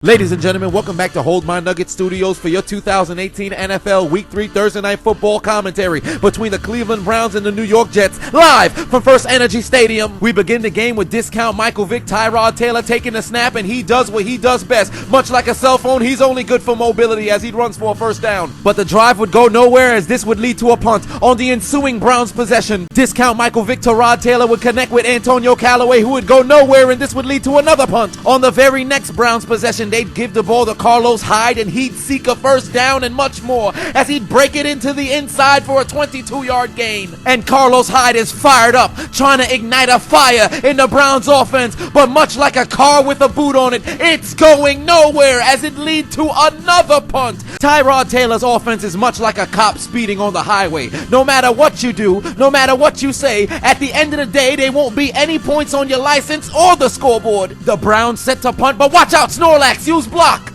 Ladies and gentlemen, welcome back to Hold My Nugget Studios for your 2018 NFL Week 3 Thursday Night Football commentary between the Cleveland Browns and the New York Jets, live from First Energy Stadium. We begin the game with discount Michael Vick, Tyrod Taylor taking the snap, and he does what he does best. Much like a cell phone, he's only good for mobility as he runs for a first down. But the drive would go nowhere as this would lead to a punt. On the ensuing Browns possession, discount Michael Vick, Tyrod Taylor would connect with Antonio Callaway, who would go nowhere, and this would lead to another punt. On the very next Browns possession, they'd give the ball to Carlos Hyde and he'd seek a first down and much more as he'd break it into the inside for a 22-yard gain. And Carlos Hyde is fired up, trying to ignite a fire in the Browns offense, but much like a car with a boot on it, it's going nowhere as it leads to another punt. Tyrod Taylor's offense is much like a cop speeding on the highway. No matter what you do, no matter what you say, at the end of the day, there won't be any points on your license or the scoreboard. The Browns set to punt, but watch out, Snorlax, use block.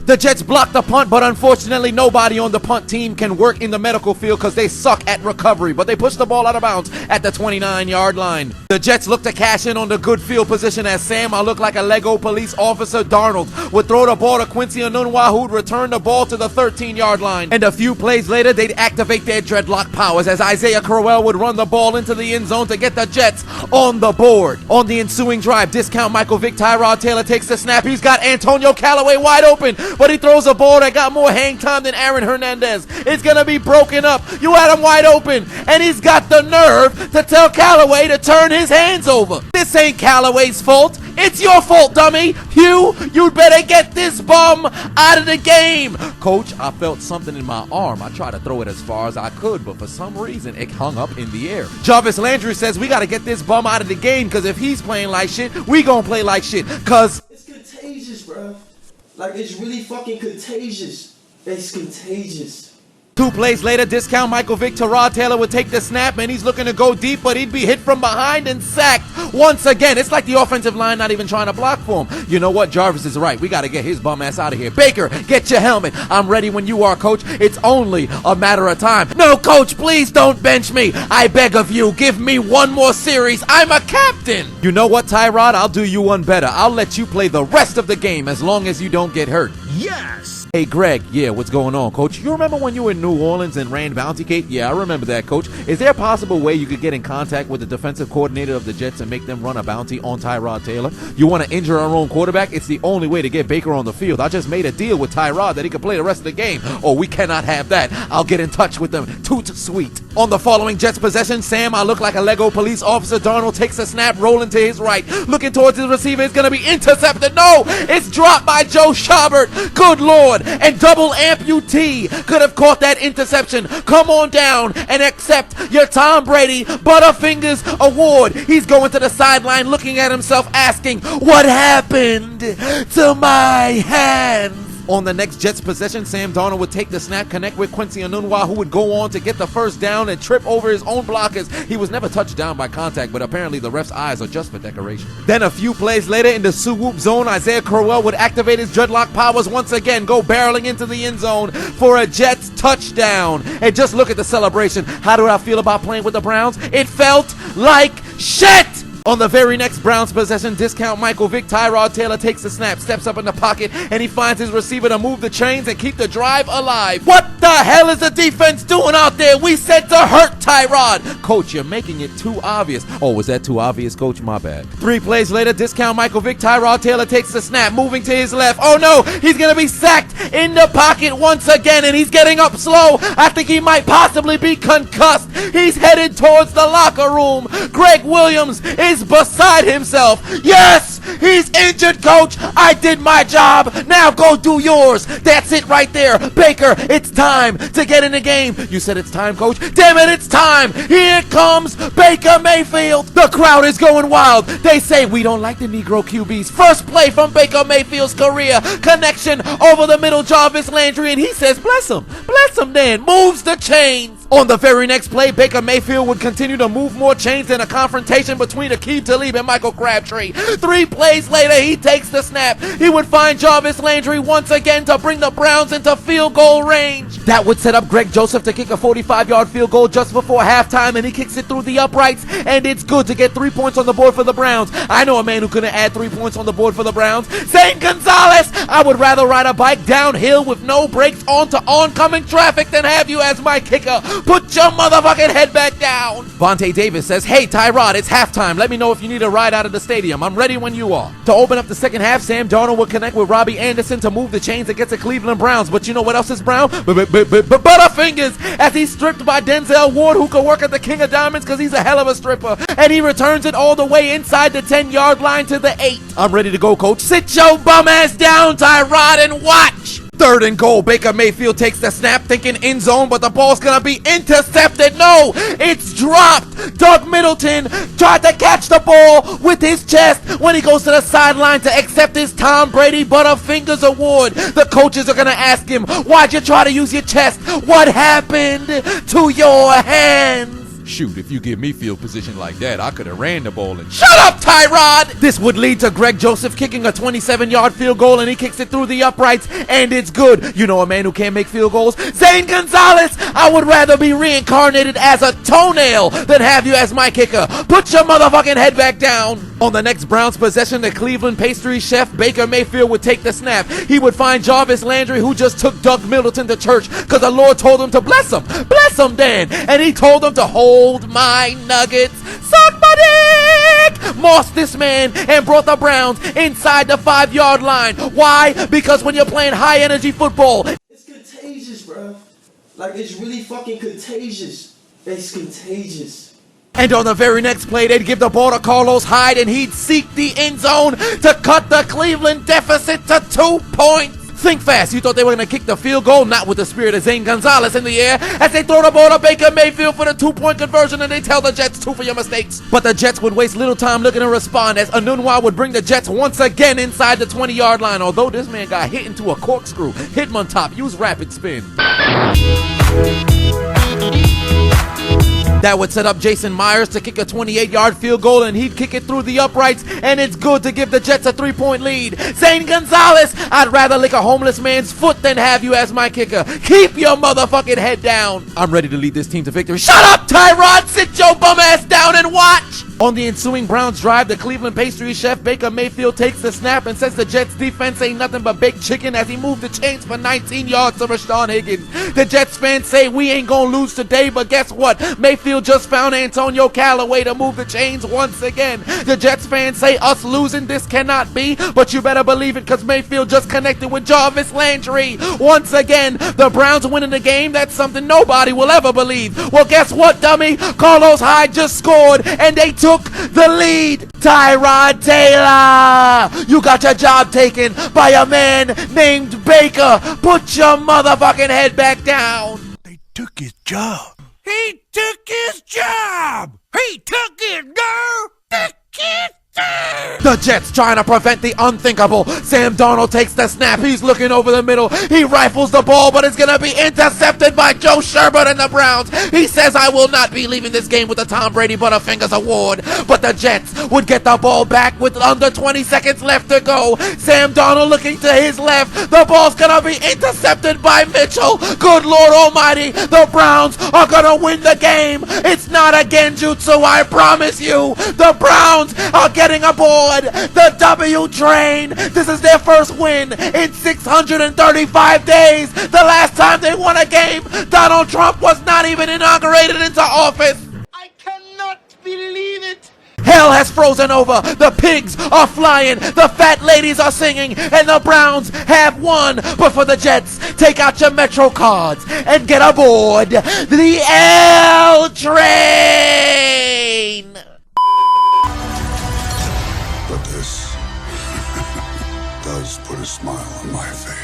The Jets blocked the punt, but unfortunately nobody on the punt team can work in the medical field because they suck at recovery, but they pushed the ball out of bounds at the 29-yard line. The Jets look to cash in on the good field position as Sam, I look like a Lego police officer, Darnold, would throw the ball to Quincy Enunwa, who'd return the ball to the 13-yard line. And a few plays later, they'd activate their dreadlock powers as Isaiah Crowell would run the ball into the end zone to get the Jets on the board. On the ensuing drive, discount Michael Vick, Tyrod Taylor takes the snap. He's got Antonio Callaway wide open, but he throws a ball that got more hang time than Aaron Hernandez. It's going to be broken up. You had him wide open, and he's got the nerve to tell Callaway to turn his hands over. This ain't Callaway's fault. It's your fault, dummy. You'd better get this bum out of the game. Coach, I felt something in my arm. I tried to throw it as far as I could, but for some reason, it hung up in the air. Jarvis Landry says we got to get this bum out of the game because if he's playing like shit, we going to play like shit because it's contagious, bro. Like, it's really fucking contagious. It's contagious. 2 plays later, discount Michael Vick, Tyrod Taylor would take the snap, and he's looking to go deep, but he'd be hit from behind and sacked once again. It's like the offensive line not even trying to block for him. You know what? Jarvis is right. We got to get his bum ass out of here. Baker, get your helmet. I'm ready when you are, coach. It's only a matter of time. No, coach, please don't bench me. I beg of you, give me one more series. I'm a captain. You know what, Tyrod? I'll do you one better. I'll let you play the rest of the game as long as you don't get hurt. Yes! Hey, Greg, yeah, what's going on, coach? You remember when you were in New Orleans and ran Bounty Gate? Yeah, I remember that, coach. Is there a possible way you could get in contact with the defensive coordinator of the Jets and make them run a bounty on Tyrod Taylor? You want to injure our own quarterback? It's the only way to get Baker on the field. I just made a deal with Tyrod that he could play the rest of the game. Oh, we cannot have that. I'll get in touch with them. Toot sweet. On the following Jets possession, Sam, I look like a Lego police officer. Darnold takes a snap, rolling to his right. Looking towards his receiver. It's going to be intercepted. No, it's dropped by Joe Schaubert. Good Lord. And double amputee could have caught that interception. Come on down and accept your Tom Brady Butterfingers award. He's going to the sideline looking at himself asking, what happened to my hands? On the next Jets possession, Sam Darnold would take the snap, connect with Quincy Enunwa, who would go on to get the first down and trip over his own blockers. He was never touched down by contact, but apparently the ref's eyes are just for decoration. Then a few plays later in the swoop zone, Isaiah Crowell would activate his dreadlock powers once again, go barreling into the end zone for a Jets touchdown. And just look at the celebration. How do I feel about playing with the Browns? It felt like shit! On the very next Browns possession, discount Michael Vick, Tyrod Taylor takes the snap, steps up in the pocket, and he finds his receiver to move the chains and keep the drive alive. What the hell is the defense doing out there? We said to hurt Tyrod. Coach, you're making it too obvious. Oh, was that too obvious, coach? My bad. 3 plays later, discount Michael Vick, Tyrod Taylor takes the snap, moving to his left. Oh no, he's going to be sacked in the pocket once again, and he's getting up slow. I think he might possibly be concussed. He's headed towards the locker room. Greg Williams is beside himself. Yes, he's injured, coach. I did my job. Now go do yours. That's it right there. Baker, it's time to get in the game. You said it's time, coach? Damn it, it's time. Here comes Baker Mayfield. The crowd is going wild. They say we don't like the Negro QBs. First play from Baker Mayfield's career. Connection over the middle, Jarvis Landry, and he says, bless him then. Moves the chains. On the very next play, Baker Mayfield would continue to move more chains in a confrontation between Akeem Talib and Michael Crabtree. 3 plays later, he takes the snap. He would find Jarvis Landry once again to bring the Browns into field goal range. That would set up Greg Joseph to kick a 45-yard field goal just before halftime, and he kicks it through the uprights, and it's good to get 3 points on the board for the Browns. I know a man who couldn't add 3 points on the board for the Browns. Zane Gonzalez! I would rather ride a bike downhill with no brakes onto oncoming traffic than have you as my kicker. Put your motherfucking head back down. Vontae Davis says, hey, Tyrod, it's halftime. Let me know if you need a ride out of the stadium. I'm ready when you are. To open up the second half, Sam Darnold would connect with Robbie Anderson to move the chains against the Cleveland Browns. But you know what else is brown? Butterfingers, as he's stripped by Denzel Ward, who could work at the King of Diamonds because he's a hell of a stripper. And he returns it all the way inside the 10-yard line to the 8. I'm ready to go, coach. Sit your bum ass down, Tyrod, and watch. 3rd and goal. Baker Mayfield takes the snap thinking end zone, but the ball's gonna be intercepted. No, it's dropped. Doug Middleton tried to catch the ball with his chest when he goes to the sideline to accept his Tom Brady Butterfingers award. The coaches are gonna ask him, why'd you try to use your chest? What happened to your hands? Shoot, if you give me field position like that, I could have ran the ball and shut up, Tyrod! This would lead to Greg Joseph kicking a 27-yard field goal, and he kicks it through the uprights, and it's good. You know a man who can't make field goals? Zane Gonzalez! I would rather be reincarnated as a toenail than have you as my kicker. Put your motherfucking head back down. On the next Browns possession, the Cleveland pastry chef Baker Mayfield would take the snap. He would find Jarvis Landry, who just took Doug Middleton to church because the Lord told him to bless him. Bless him, Dan. And he told him to hold my nuggets. Somebody mossed this man and brought the Browns inside the 5-yard line. Why? Because when you're playing high energy football, it's contagious, bro. Like, it's really fucking contagious. It's contagious. And on the very next play, they'd give the ball to Carlos Hyde, and he'd seek the end zone to cut the Cleveland deficit to 2 points. Think fast. You thought they were going to kick the field goal? Not with the spirit of Zane Gonzalez in the air, as they throw the ball to Baker Mayfield for the 2-point conversion, and they tell the Jets 2 for your mistakes. But the Jets would waste little time looking to respond, as Anunwa would bring the Jets once again inside the 20-yard line. Although this man got hit into a corkscrew. Hitmontop, use rapid spin. That would set up Jason Myers to kick a 28-yard field goal, and he'd kick it through the uprights, and it's good to give the Jets a 3-point lead. Zane Gonzalez, I'd rather lick a homeless man's foot than have you as my kicker. Keep your motherfucking head down. I'm ready to lead this team to victory. Shut up, Tyrod! Sit your bum ass down and watch! On the ensuing Browns drive, the Cleveland pastry chef Baker Mayfield takes the snap and says the Jets defense ain't nothing but baked chicken as he moved the chains for 19 yards to Rashawn Higgins. The Jets fans say we ain't gonna lose today, but guess what? Mayfield just found Antonio Callaway to move the chains once again. The Jets fans say us losing this cannot be, but you better believe it because Mayfield just connected with Jarvis Landry. Once again, the Browns winning the game. That's something nobody will ever believe. Well, guess what, dummy? Carlos Hyde just scored, and they took the lead. Tyrod Taylor, you got your job taken by a man named Baker. Put your motherfucking head back down. They took his job. He took his job! He took it, girl! Took it! The Jets trying to prevent the unthinkable. Sam Darnold takes the snap. He's looking over the middle. He rifles the ball, but it's going to be intercepted by Joe Sherbert and the Browns. He says, I will not be leaving this game with the Tom Brady Butterfingers award. But the Jets would get the ball back with under 20 seconds left to go. Sam Darnold looking to his left. The ball's going to be intercepted by Mitchell. Good Lord Almighty. The Browns are going to win the game. It's not a genjutsu, I promise you. The Browns are getting aboard the W train. This is their first win in 635 days. The last time they won a game, Donald Trump was not even inaugurated into office. I cannot believe it! Hell has frozen over. The pigs are flying. The fat ladies are singing. And the Browns have won. But for the Jets, take out your Metro cards and get aboard the L train. But this does put a smile on my face.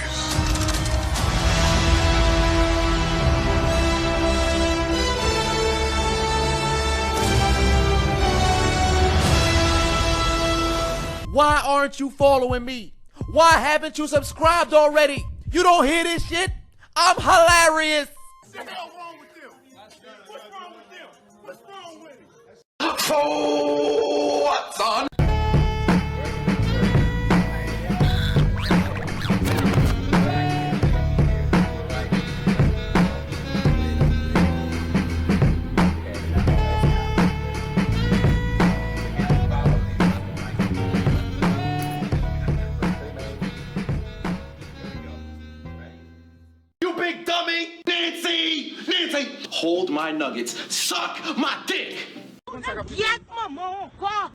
Why aren't you following me? Why haven't you subscribed already? You don't hear this shit? I'm hilarious. What the hell wrong with you? Oh, what's on? You big dummy! Nancy! Nancy! Hold my nuggets. Suck my dick!